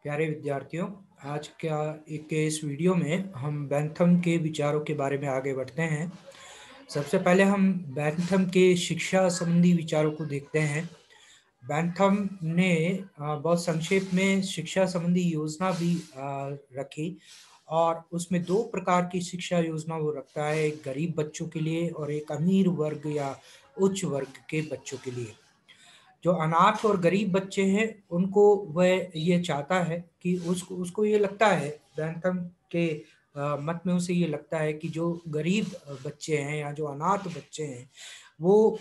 प्यारे विद्यार्थियों, आज का के इस वीडियो में हम बेंथम के विचारों के बारे में आगे बढ़ते हैं। सबसे पहले हम बेंथम के शिक्षा संबंधी विचारों को देखते हैं। बेंथम ने बहुत संक्षेप में शिक्षा संबंधी योजना भी रखी और उसमें दो प्रकार की शिक्षा योजना वो रखता है, एक गरीब बच्चों के लिए और एक अमीर वर्ग या उच्च वर्ग के बच्चों के लिए। जो अनाथ और गरीब बच्चे हैं उनको वह ये चाहता है कि उसको उसको ये लगता है, बेंथम के मत में उसे ये लगता है कि जो गरीब बच्चे हैं या जो अनाथ बच्चे हैं वो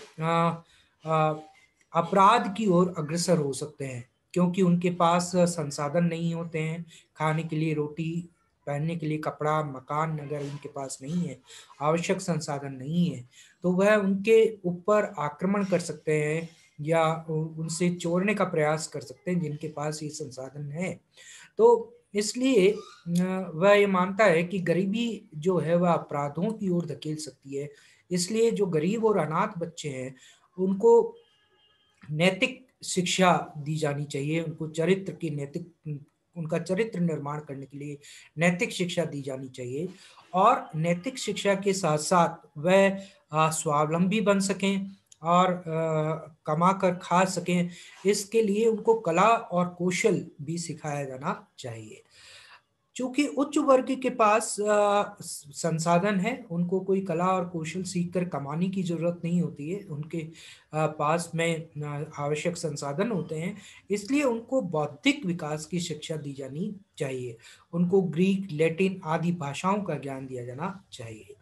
अपराध की ओर अग्रसर हो सकते हैं, क्योंकि उनके पास संसाधन नहीं होते हैं। खाने के लिए रोटी, पहनने के लिए कपड़ा, मकान अगर उनके पास नहीं है, आवश्यक संसाधन नहीं है, तो वह उनके ऊपर आक्रमण कर सकते हैं या उनसे चोरने का प्रयास कर सकते हैं जिनके पास ये संसाधन है। तो इसलिए वह ये मानता है कि गरीबी जो है वह अपराधों की ओर धकेल सकती है। इसलिए जो गरीब और अनाथ बच्चे हैं उनको नैतिक शिक्षा दी जानी चाहिए, उनको चरित्र की नैतिक उनका चरित्र निर्माण करने के लिए नैतिक शिक्षा दी जानी चाहिए। और नैतिक शिक्षा के साथ साथ वह स्वावलंबी बन सकें और कमा कर खा सकें, इसके लिए उनको कला और कौशल भी सिखाया जाना चाहिए। चूंकि उच्च वर्ग के पास संसाधन है, उनको कोई कला और कौशल सीखकर कमाने की जरूरत नहीं होती है, उनके पास में आवश्यक संसाधन होते हैं। इसलिए उनको बौद्धिक विकास की शिक्षा दी जानी चाहिए, उनको ग्रीक, लैटिन आदि भाषाओं का ज्ञान दिया जाना चाहिए।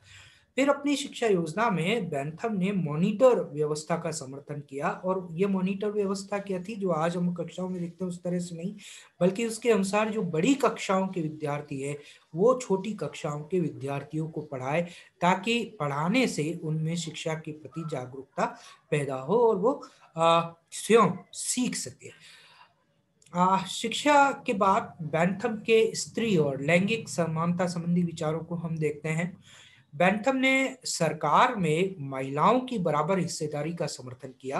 फिर अपनी शिक्षा योजना में बेंथम ने मॉनिटर व्यवस्था का समर्थन किया, और ये मॉनिटर व्यवस्था क्या थी जो आज हम कक्षाओं में देखते हैं उस तरह से नहीं, बल्कि उसके अनुसार जो बड़ी कक्षाओं के विद्यार्थी है वो छोटी कक्षाओं के विद्यार्थियों को पढ़ाए, ताकि पढ़ाने से उनमें शिक्षा के प्रति जागरूकता पैदा हो और वो स्वयं सीख सके। शिक्षा के बाद बेंथम के स्त्री और लैंगिक समानता संबंधी विचारों को हम देखते हैं। बेंथम ने सरकार में महिलाओं की बराबर हिस्सेदारी का समर्थन किया।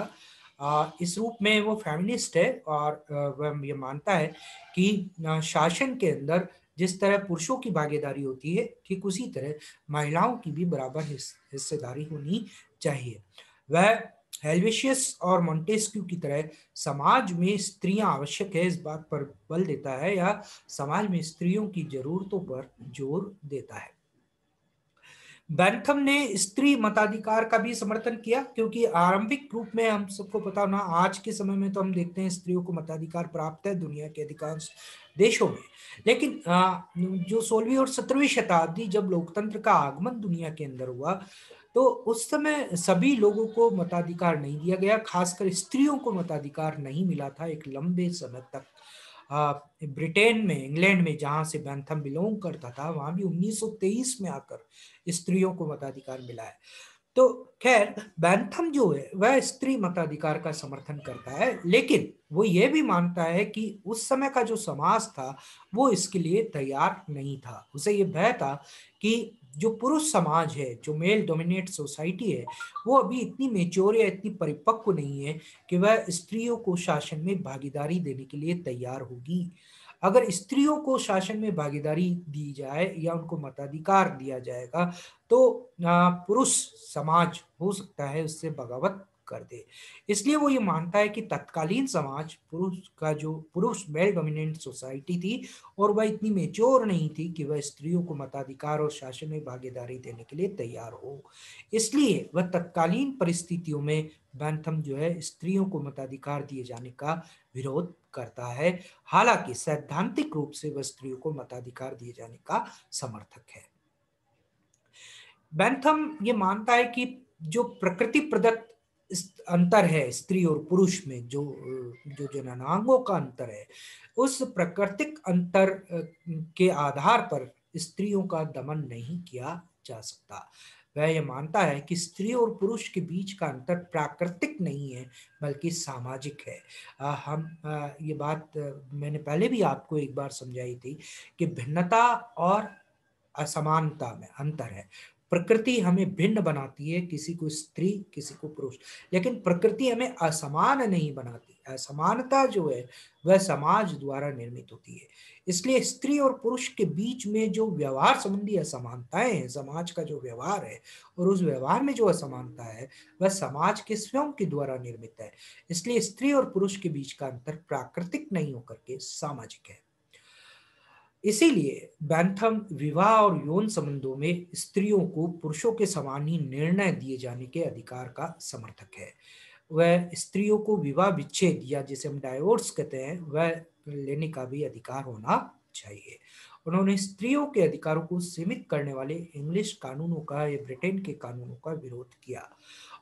इस रूप में वो फेमिनिस्ट है और वह ये मानता है कि शासन के अंदर जिस तरह पुरुषों की भागीदारी होती है, ठीक उसी तरह महिलाओं की भी बराबर हिस्सेदारी होनी चाहिए। वह हेल्वेशियस और मोंटेस्क्यू की तरह समाज में स्त्रियां आवश्यक है इस बात पर बल देता है, या समाज में स्त्रियों की जरूरतों पर जोर देता है। बेंथम ने स्त्री मताधिकार का भी समर्थन किया, क्योंकि आरंभिक रूप में हम सबको पता होना, आज के समय में तो हम देखते हैं स्त्रियों को मताधिकार प्राप्त है दुनिया के अधिकांश देशों में। लेकिन जो 16वीं और 17वीं शताब्दी जब लोकतंत्र का आगमन दुनिया के अंदर हुआ, तो उस समय सभी लोगों को मताधिकार नहीं दिया गया, खासकर स्त्रियों को मताधिकार नहीं मिला था एक लंबे समय तक। ब्रिटेन में, इंग्लैंड में जहां से बेंथम बिलोंग करता था, वहां भी 1923 में आकर स्त्रियों को मताधिकार मिला है। तो खैर, बेंथम जो है वह स्त्री मताधिकार का समर्थन करता है, लेकिन वो ये भी मानता है कि उस समय का जो समाज था वो इसके लिए तैयार नहीं था। उसे ये भय था कि जो पुरुष समाज है, जो मेल डोमिनेट सोसाइटी है, वो अभी इतनी मेच्योर या इतनी परिपक्व नहीं है कि वह स्त्रियों को शासन में भागीदारी देने के लिए तैयार होगी। अगर स्त्रियों को शासन में भागीदारी दी जाए या उनको मताधिकार दिया जाएगा, तो पुरुष समाज हो सकता है उससे बगावत कर दे। इसलिए वो ये मानता है कि तत्कालीन समाज पुरुष मेल डोमिनेंट सोसाइटी थी, और वह इतनी मेच्योर नहीं थी कि वह स्त्रियों को मताधिकार और शासन में भागीदारी देने के लिए तैयार हो। इसलिए वह तत्कालीन परिस्थितियों में बेंथम जो है स्त्रियों को मताधिकार दिए जाने का विरोध करता है। हालांकि सैद्धांतिक रूप से वह स्त्रियों को मताधिकार दिए जाने का समर्थक है। बेंथम ये मानता है कि जो प्रकृति प्रदत्त अंतर है स्त्री और पुरुष में, जो जो जननांगों का अंतर है, उस प्राकृतिक अंतर के आधार पर स्त्रियों का दमन नहीं किया जा सकता। वह यह मानता है कि स्त्री और पुरुष के बीच का अंतर प्राकृतिक नहीं है बल्कि सामाजिक है। ये बात मैंने पहले भी आपको एक बार समझाई थी कि भिन्नता और असमानता में अंतर है। प्रकृति हमें भिन्न बनाती है, किसी को स्त्री किसी को पुरुष, लेकिन प्रकृति हमें असमान नहीं बनाती। असमानता जो है वह समाज द्वारा निर्मित होती है। इसलिए स्त्री और पुरुष के बीच में जो व्यवहार संबंधी असमानताएं हैं, समाज का जो व्यवहार है और उस व्यवहार में जो असमानता है वह समाज के स्वयं के द्वारा निर्मित है। इसलिए स्त्री और पुरुष के बीच का अंतर प्राकृतिक नहीं होकर के सामाजिक है। इसीलिए बैंथम विवाह और यौन संबंधों में स्त्रियों को पुरुषों के समान ही निर्णय दिए जाने के अधिकार का समर्थक है। वह स्त्रियों को विवाह विच्छेद या जिसे हम डाइवोर्स कहते हैं वह लेने का भी अधिकार होना चाहिए। उन्होंने स्त्रियों के अधिकारों को सीमित करने वाले इंग्लिश कानूनों का या ब्रिटेन के कानूनों का विरोध किया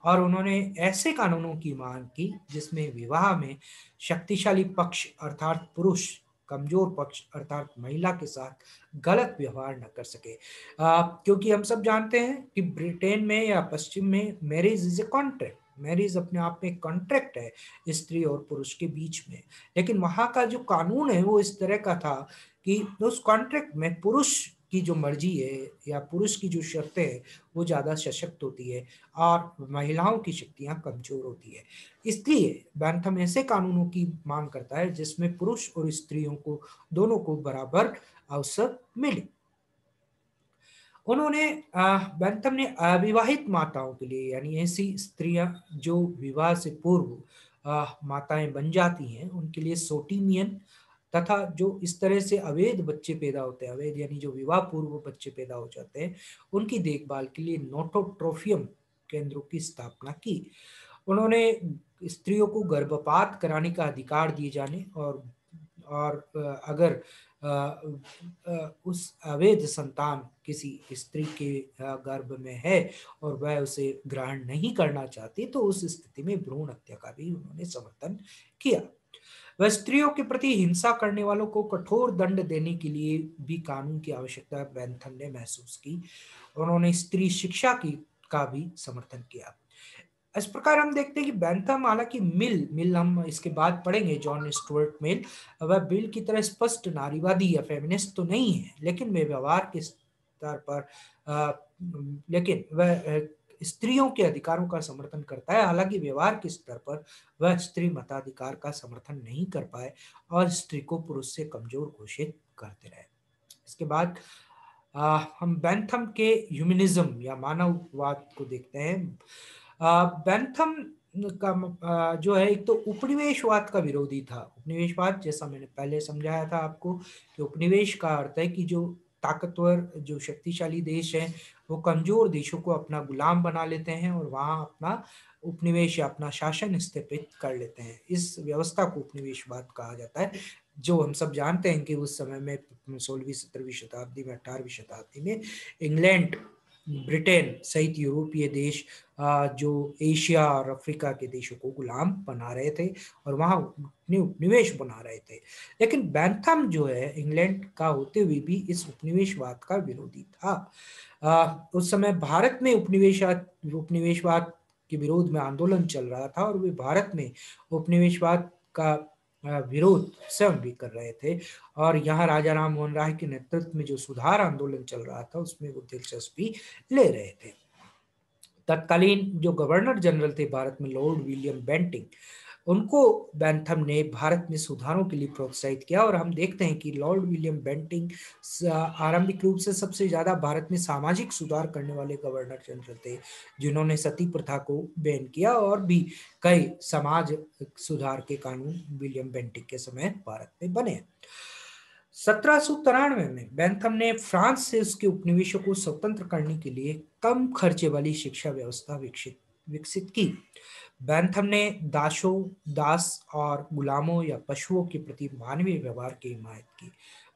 और उन्होंने ऐसे कानूनों की मांग की जिसमें विवाह में शक्तिशाली पक्ष अर्थात पुरुष कमजोर पक्ष अर्थात महिला के साथ गलत व्यवहार न कर सके। क्योंकि हम सब जानते हैं कि ब्रिटेन में या पश्चिम में marriage is a contract, marriage अपने आप में कॉन्ट्रैक्ट है स्त्री और पुरुष के बीच में। लेकिन वहाँ का जो कानून है वो इस तरह का था कि उस कॉन्ट्रैक्ट में पुरुष की जो मर्जी है या पुरुष की जो शर्तें हैं वो ज़्यादा सशक्त होती है और महिलाओं की शक्तियाँ कमजोर होती है। इसलिए बैंथम ऐसे कानूनों की मांग करता है जिसमें पुरुष और स्त्रियों को दोनों को बराबर अवसर मिले। उन्होंने बैंथम ने अविवाहित माताओं के लिए यानी ऐसी स्त्रियां जो विवाह से पूर्व माताएं बन जाती हैं उनके लिए सोटिमियन तथा जो इस तरह से अवैध बच्चे पैदा होते हैं, अवैध यानी जो विवाह पूर्व बच्चे पैदा हो जाते हैं, उनकी देखभाल के लिए नोटोट्रोफियम केंद्रों की स्थापना की। उन्होंने स्त्रियों को गर्भपात कराने का अधिकार दिए जाने और अगर उस अवैध संतान किसी स्त्री के गर्भ में है और वह उसे ग्रहण नहीं करना चाहती तो उस स्थिति में भ्रूण हत्या का भी उन्होंने समर्थन किया। वह स्त्रियों के प्रति हिंसा करने वालों को कठोर दंड देने के लिए भी कानून की आवश्यकता बैंथम ने महसूस की। उन्होंने स्त्री शिक्षा की का भी समर्थन किया। इस प्रकार हम देखते हैं कि बैंथम हालांकि मिल हम इसके बाद पढ़ेंगे जॉन स्टुअर्ट मिल, वह बिल की तरह स्पष्ट नारीवादी या फेमिनिस्ट तो नहीं है, लेकिन वे व्यवहार के स्तर पर लेकिन वह स्त्रियों के अधिकारों का समर्थन करता है। हालांकि व्यवहार के स्तर पर वह स्त्री मताधिकार का समर्थन नहीं कर पाए और स्त्री को पुरुष से कमजोर घोषित करते रहे। इसके बाद हम बैंथम के ह्यूमनिज्म या मानववाद को देखते हैं। बैंथम का जो है एक तो उपनिवेशवाद का विरोधी था। उपनिवेशवाद जैसा मैंने पहले समझाया था आपको कि उपनिवेश का अर्थ है कि जो ताकतवर जो शक्तिशाली देश है वो कमजोर देशों को अपना गुलाम बना लेते हैं और वहां अपना उपनिवेश या अपना शासन स्थापित कर लेते हैं। इस व्यवस्था को उपनिवेशवाद कहा जाता है, जो हम सब जानते हैं कि उस समय में 16वीं 17वीं शताब्दी में 18वीं शताब्दी में इंग्लैंड ब्रिटेन सहित यूरोपीय देश जो एशिया और अफ्रीका के देशों को गुलाम बना रहे थे और वहां उपनिवेश बना रहे थे। लेकिन बैंथम जो है इंग्लैंड का होते हुए भी इस उपनिवेशवाद का विरोधी था। उस समय भारत में उपनिवेशवाद के विरोध में आंदोलन चल रहा था और वे भारत में उपनिवेशवाद का विरोध स्वयं भी कर रहे थे और यहाँ राजा राम मोहन राय के नेतृत्व में जो सुधार आंदोलन चल रहा था उसमें वो दिलचस्पी ले रहे थे। तत्कालीन जो गवर्नर जनरल थे भारत में लॉर्ड विलियम बेंटिंग, उनको बैंथम ने भारत में सुधारों के लिए प्रोत्साहित किया और हम देखते हैं कि लॉर्ड विलियम बेंटिंग आरंभिक रूप से सबसे ज्यादा भारत में सामाजिक सुधार करने वाले गवर्नर जनरल थे जिन्होंने सती प्रथा को बैन किया और भी कई समाज सुधार के कानून विलियम बेंटिंग के समय भारत में बने। 1793 में बैंथम ने फ्रांस से उसके उपनिवेशों को स्वतंत्र करने के लिए कम खर्चे वाली शिक्षा व्यवस्था विकसित की। बैंथम ने दास और गुलामों या पशुओं के प्रति मानवीय व्यवहार की हिमायत की।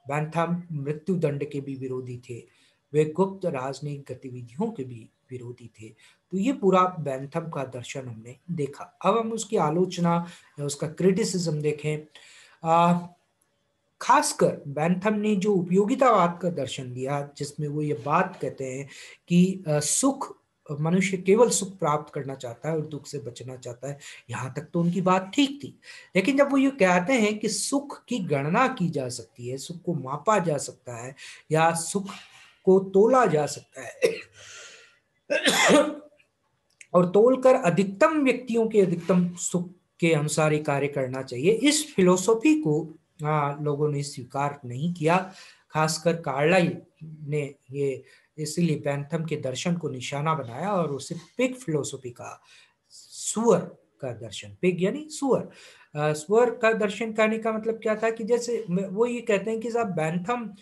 बैंथम मृत्यु दंड के भी विरोधी थे। वे गुप्त राजनयिक गतिविधियों के भी विरोधी थे। तो ये पूरा बैंथम का दर्शन हमने देखा। अब हम उसकी आलोचना या उसका क्रिटिसिज्म देखें। खासकर बैंथम ने जो उपयोगितावाद का दर्शन दिया जिसमें वो ये बात कहते हैं कि सुख मनुष्य केवल सुख प्राप्त करना चाहता है और दुख से बचना चाहता है, यहाँ तक तो उनकी बात ठीक थी। लेकिन जब वो ये कहते हैं कि सुख की गणना की जा सकती है, सुख को मापा जा सकता है या सुख को तोला जा सकता है और तोलकर अधिकतम व्यक्तियों के अधिकतम सुख के अनुसार ही कार्य करना चाहिए। इस फिलोसॉफी को लोगों ने स्वीकार नहीं किया, खासकर कार्लाइल ने ये इसीलिए बेंथम के दर्शन को निशाना बनाया और उसे पिग फिलोसॉफी का, सुअर का दर्शन, पिग यानी सुअर, सुअर का दर्शन करने का मतलब क्या था कि जैसे वो ये कहते हैं कि साहब बेंथम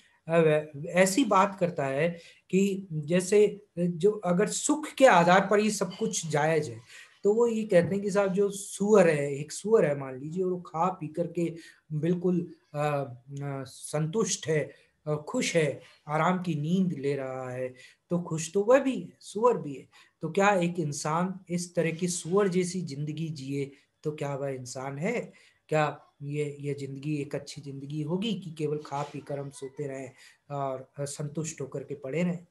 ऐसी बात करता है कि जैसे जो अगर सुख के आधार पर ही सब कुछ जायज है, तो वो ये कहते हैं कि साहब जो सुअर है, एक सुअर है मान लीजिए, और वो खा पी करके बिल्कुल संतुष्ट है, खुश है, आराम की नींद ले रहा है, तो खुश तो वह भी है, सुअर भी है। तो क्या एक इंसान इस तरह की सुअर जैसी जिंदगी जिए तो क्या वह इंसान है? क्या ये जिंदगी एक अच्छी जिंदगी होगी कि केवल खा पी कर हम सोते रहें और संतुष्ट होकर के पड़े रहें?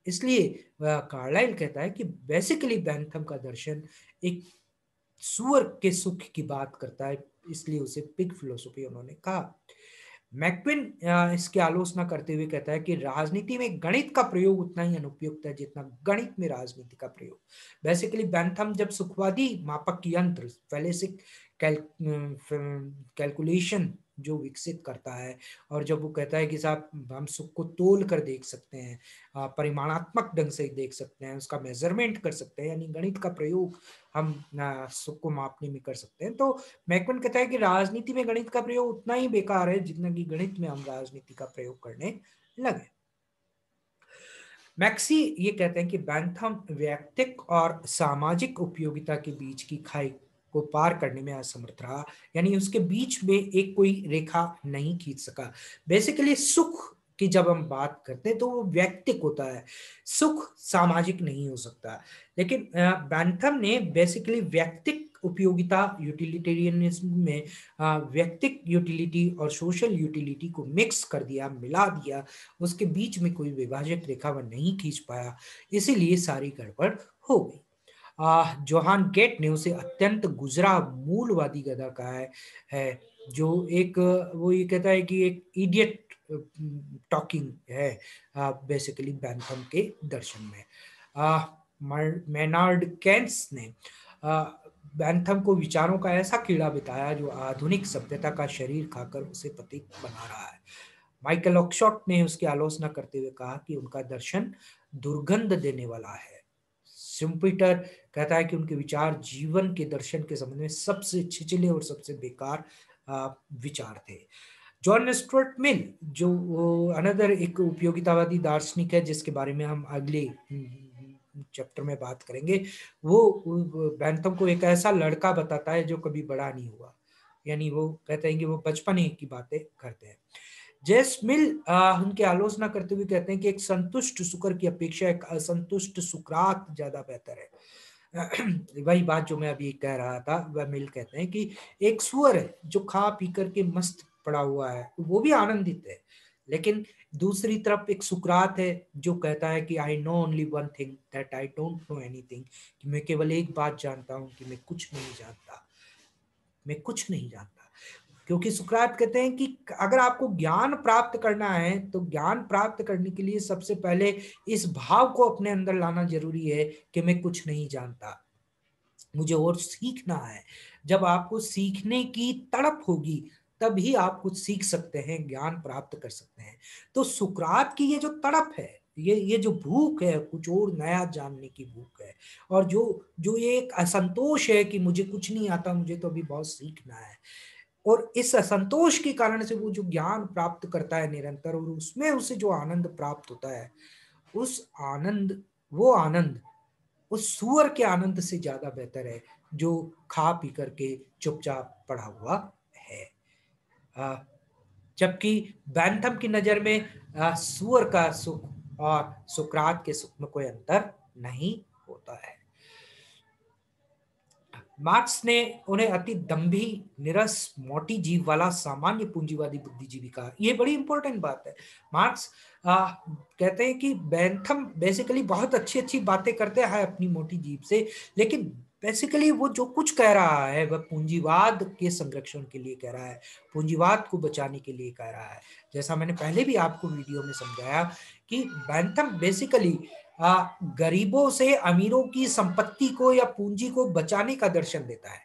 इसलिए कार्लाइल कहता है कि बेसिकली बेंथम का दर्शन एक सुअर के सुख की बात करता है, इसलिए उसे पिग फिलोसॉफी उन्होंने कहा। मैक्विन इसकी आलोचना करते हुए कहता है कि राजनीति में गणित का प्रयोग उतना ही अनुपयुक्त है जितना गणित में राजनीति का प्रयोग। बेसिकली बेंथम जब सुखवादी मापक यंत्र फैलेसिक कैलकुलेशन जो विकसित करता है, और जब वो कहता है कि साहब हम सुख को तोल कर देख सकते हैं, परिमाणात्मक ढंग से देख सकते हैं, उसका मेजरमेंट कर सकते हैं, यानी गणित का प्रयोग हम सुख को मापने में कर सकते हैं, तो मैकमन कहता है कि राजनीति में गणित का प्रयोग उतना ही बेकार है जितना कि गणित में हम राजनीति का प्रयोग करने लगे। मैक्सी ये कहते हैं कि बेंथम वैयक्तिक और सामाजिक उपयोगिता के बीच की खाई को पार करने में असमर्थ रहा, यानी उसके बीच में एक कोई रेखा नहीं खींच सका। बेसिकली सुख की जब हम बात करते हैं तो वो वैयक्तिक होता है, सुख सामाजिक नहीं हो सकता। लेकिन बेंथम ने बेसिकली वैयक्तिक उपयोगिता यूटिलिटेरियनिज्म में व्यक्तिक यूटिलिटी और सोशल यूटिलिटी को मिक्स कर दिया, मिला दिया, उसके बीच में कोई विभाजक रेखा वह नहीं खींच पाया, इसीलिए सारी गड़बड़ हो गई। जोहान गेट ने उसे अत्यंत गुजरा मूलवादी गधा कहा है जो एक वो ये कहता है कि एक इडियट टॉकिंग है बेसिकली बेंथम के दर्शन में। मेनार्ड केन्स ने बेंथम को विचारों का ऐसा कीड़ा बिताया जो आधुनिक सभ्यता का शरीर खाकर उसे पतित बना रहा है। माइकल ऑक्सफोर्ड ने उसकी आलोचना करते हुए कहा कि उनका दर्शन दुर्गंध देने वाला है। शिम्पीटर कहता है कि उनके विचार जीवन के दर्शन के संबंध में सबसे छिछले और सबसे बेकार विचार थे। जॉन स्टुअर्ट मिल जो अनदर एक उपयोगितावादी दार्शनिक है जिसके बारे में हम अगले चैप्टर में बात करेंगे, वो बेंथम को एक ऐसा लड़का बताता है जो कभी बड़ा नहीं हुआ, यानी वो कहते हैं कि वो बचपन की बातें करते हैं। जेस मिल उनकी आलोचना करते हुए कहते हैं कि एक संतुष्ट सुकर की अपेक्षा एक असंतुष्ट सुकरात ज्यादा बेहतर है। वही बात जो मैं अभी कह रहा था, वह मिल कहते हैं कि एक सुअर है जो खा पी करके मस्त पड़ा हुआ है, वो भी आनंदित है, लेकिन दूसरी तरफ एक सुकरात है जो कहता है कि I know only one thing that I don't know anything, कि मैं केवल एक बात जानता हूं कि मैं कुछ नहीं जानता, मैं कुछ नहीं जानता। क्योंकि सुकरात कहते हैं कि अगर आपको ज्ञान प्राप्त करना है तो ज्ञान प्राप्त करने के लिए सबसे पहले इस भाव को अपने अंदर लाना जरूरी है कि मैं कुछ नहीं जानता, मुझे और सीखना है। जब आपको सीखने की तड़प होगी तभी आप कुछ सीख सकते हैं, ज्ञान प्राप्त कर सकते हैं। तो सुकरात की ये जो तड़प है, ये जो भूख है, कुछ और नया जानने की भूख है, और जो जो ये एक असंतोष है कि मुझे कुछ नहीं आता, मुझे तो अभी बहुत सीखना है, और इस असंतोष के कारण से वो जो ज्ञान प्राप्त करता है निरंतर और उसमें उसे जो आनंद प्राप्त होता है, उस आनंद वो आनंद उस सुअर के आनंद से ज्यादा बेहतर है जो खा पी करके चुपचाप पड़ा हुआ है। जबकि बैंथम की नजर में सुअर का सुख और सुकरात के सुख में कोई अंतर नहीं होता है। मार्क्स ने उन्हें अति दंभी, निरस, मोटी जीव वाला सामान्य पूंजीवादी बुद्धिजीवी कहा। ये बड़ी इंपॉर्टेंट बात है। मार्क्स कहते हैं कि बेंथम बेसिकली बहुत अच्छी अच्छी बातें करते हैं अपनी मोटी जीव से, लेकिन बेसिकली वो जो कुछ कह रहा है वह पूंजीवाद के संरक्षण के लिए कह रहा है, पूंजीवाद को बचाने के लिए कह रहा है। जैसा मैंने पहले भी आपको वीडियो में समझाया कि बेंथम बेसिकली गरीबों से अमीरों की संपत्ति को या पूंजी को बचाने का दर्शन देता है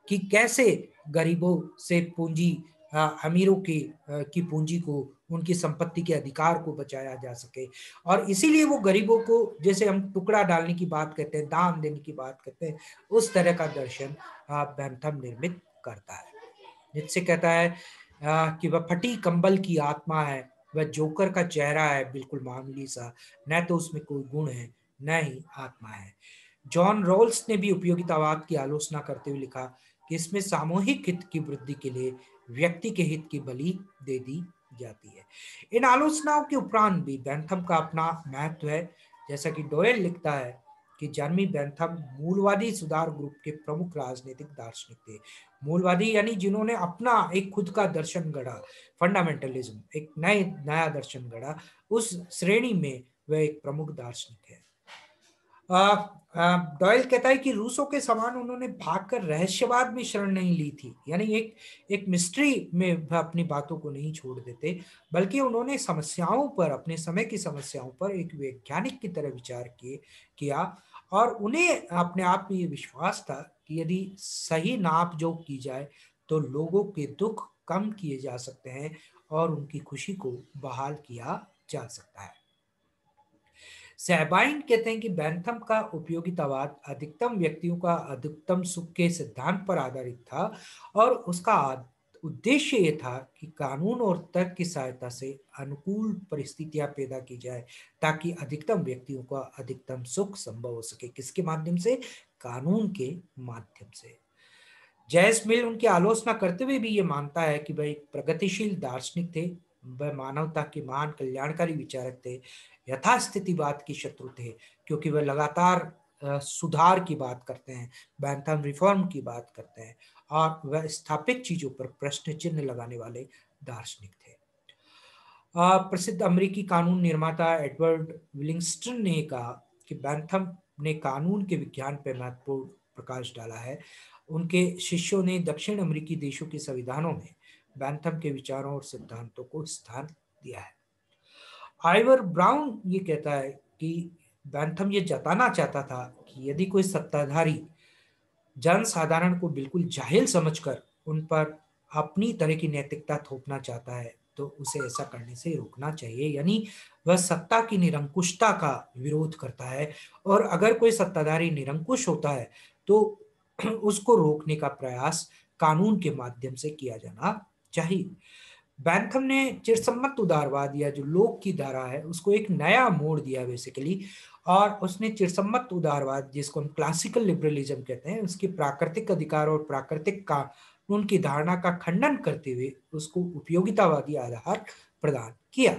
कि कैसे गरीबों से पूंजी, अमीरों की पूंजी को, उनकी संपत्ति के अधिकार को बचाया जा सके। और इसीलिए वो गरीबों को, जैसे हम टुकड़ा डालने की बात करते हैं, दान देने की बात करते हैं, उस तरह का दर्शन बेंथम निर्मित करता है। जिससे कहता है कि वह फटी कंबल की आत्मा है, वह जोकर का चेहरा है, बिल्कुल मामूली सा, न तो उसमें कोई गुण है न ही आत्मा है। जॉन रॉल्स ने भी उपयोगितावाद की आलोचना करते हुए लिखा कि इसमें सामूहिक हित की वृद्धि के लिए व्यक्ति के हित की बलि दे दी जाती है। इन आलोचनाओं के उपरांत भी बेंथम का अपना महत्व है। जैसा कि डोयल लिखता है कि जर्मी बेंथम मूलवादी सुधार ग्रुप के प्रमुख राजनीतिक दार्शनिक थे। मूलवादी यानी जिन्होंने अपना एक खुद का दर्शन गढ़ा, फंडामेंटलिज्म, एक नया दर्शन गढ़ा, उस श्रेणी में वह एक प्रमुख दार्शनिक है। डॉयल कहता है कि रूसों के समान उन्होंने भागकर रहस्यवाद में शरण नहीं ली थी, यानी एक एक मिस्ट्री में अपनी बातों को नहीं छोड़ देते, बल्कि उन्होंने समस्याओं पर, अपने समय की समस्याओं पर एक वैज्ञानिक की तरह विचार किया। और उन्हें अपने आप में ये विश्वास था कि यदि सही नाप जोख की जाए तो लोगों के दुख कम किए जा सकते हैं और उनकी खुशी को बहाल किया जा सकता है। सैबाइन कहते हैं कि बेंथम का उपयोगितावाद अधिकतम व्यक्तियों का अधिकतम सुख के सिद्धांत पर आधारित था और उसका उद्देश्य ये था कि कानून और तर्क की सहायता से अनुकूल परिस्थितियां पैदा की जाए ताकि अधिकतम व्यक्तियों का अधिकतम सुख संभव हो सके। किसके माध्यम से? कानून के माध्यम से। जैस मिल उनकी आलोचना करते हुए भी ये मानता है कि वह एक प्रगतिशील दार्शनिक थे, वह मानवता के महान कल्याणकारी विचारक थे, यथास्थितिवाद के शत्रु थे, क्योंकि वह लगातार सुधार की बात करते हैं, बेंथम रिफॉर्म की बात करते हैं, और वह स्थापित चीजों पर प्रश्न चिन्ह लगाने वाले दार्शनिक थे। प्रसिद्ध अमेरिकी कानून निर्माता एडवर्ड विलिंगस्टन ने कहा कि बेंथम ने कानून के विज्ञान पर महत्वपूर्ण प्रकाश डाला है। उनके शिष्यों ने दक्षिण अमेरिकी देशों के संविधानों में बेंथम के विचारों और सिद्धांतों को स्थान दिया है। आइवर ब्राउन ये कहता है कि बेंथम ये जताना चाहता था कि यदि कोई सत्ताधारी जन साधारण को बिल्कुल जाहिल समझकर उन पर अपनी तरह की नैतिकता थोपना चाहता है तो उसे ऐसा करने से रोकना चाहिए। यानी वह सत्ता की निरंकुशता का विरोध करता है, और अगर कोई सत्ताधारी निरंकुश होता है तो उसको रोकने का प्रयास कानून के माध्यम से किया जाना चाहिए। बैंथम ने चिरसम्मत उदारवाद या जो लोक की धारा है उसको एक नया मोड़ दिया बेसिकली, और उसने चिरसम्मत उदारवाद, जिसको हम क्लासिकल लिबरलिज्म कहते हैं, उसके प्राकृतिक अधिकार और प्राकृतिक कानून की धारणा का खंडन करते हुए उसको उपयोगितावादी आधार प्रदान किया।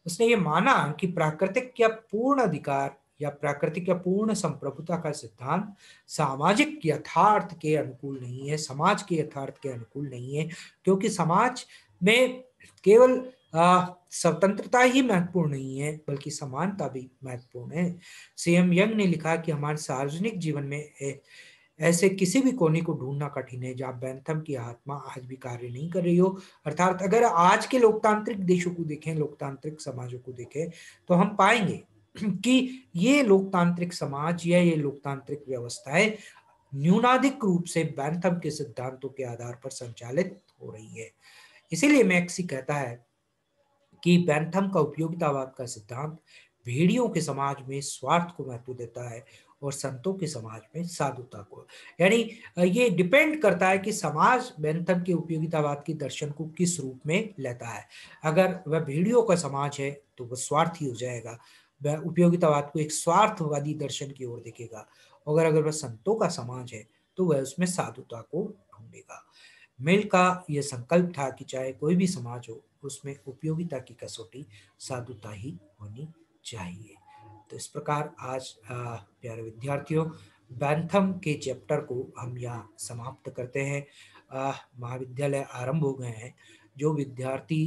उसने ये माना कि प्राकृतिक या पूर्ण अधिकार या प्राकृतिक या पूर्ण संप्रभुता का सिद्धांत सामाजिक यथार्थ के अनुकूल नहीं है, समाज के यथार्थ के अनुकूल नहीं है, क्योंकि समाज में केवल स्वतंत्रता ही महत्वपूर्ण नहीं है बल्कि समानता भी महत्वपूर्ण है। सीएम यंग ने लिखा कि हमारे सार्वजनिक जीवन में ऐसे किसी भी कोने को ढूंढना कठिन है जहां बैंथम की आत्मा आज भी कार्य नहीं कर रही हो। अर्थात अगर आज के लोकतांत्रिक देशों को देखें, लोकतांत्रिक समाजों को देखें, तो हम पाएंगे कि ये लोकतांत्रिक समाज या ये लोकतांत्रिक व्यवस्थाएं न्यूनाधिक रूप से बैंथम के सिद्धांतों के आधार पर संचालित हो रही है। इसीलिए मैक्सी कहता है कि बैंथम का उपयोगितावाद का सिद्धांत भेड़ियों के समाज में स्वार्थ को महत्व देता है और संतों के समाज में साधुता को। यानी ये डिपेंड करता है कि समाज बैंथम के उपयोगितावाद के दर्शन को किस रूप में लेता है। अगर वह भेड़ियों का समाज है तो वह स्वार्थी हो जाएगा, वह उपयोगितावाद को एक स्वार्थवादी दर्शन की ओर देखेगा। अगर अगर वह संतों का समाज है तो वह उसमें साधुता को ढूंढेगा। मिल का यह संकल्प था कि चाहे कोई भी समाज हो उसमें उपयोगिता की कसौटी साधुता ही होनी चाहिए। तो इस प्रकार आज प्यारे विद्यार्थियों, बैंथम के चैप्टर को हम यहाँ समाप्त करते हैं। महाविद्यालय आरंभ हो गए हैं। जो विद्यार्थी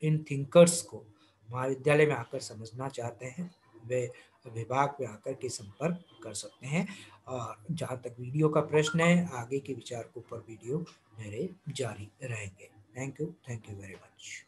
इन थिंकर्स को महाविद्यालय में आकर समझना चाहते हैं वे विभाग में आकर के संपर्क कर सकते हैं। और जहाँ तक वीडियो का प्रश्न है, आगे के विचार के ऊपर वीडियो मेरे जारी रहेंगे। Thank you very much.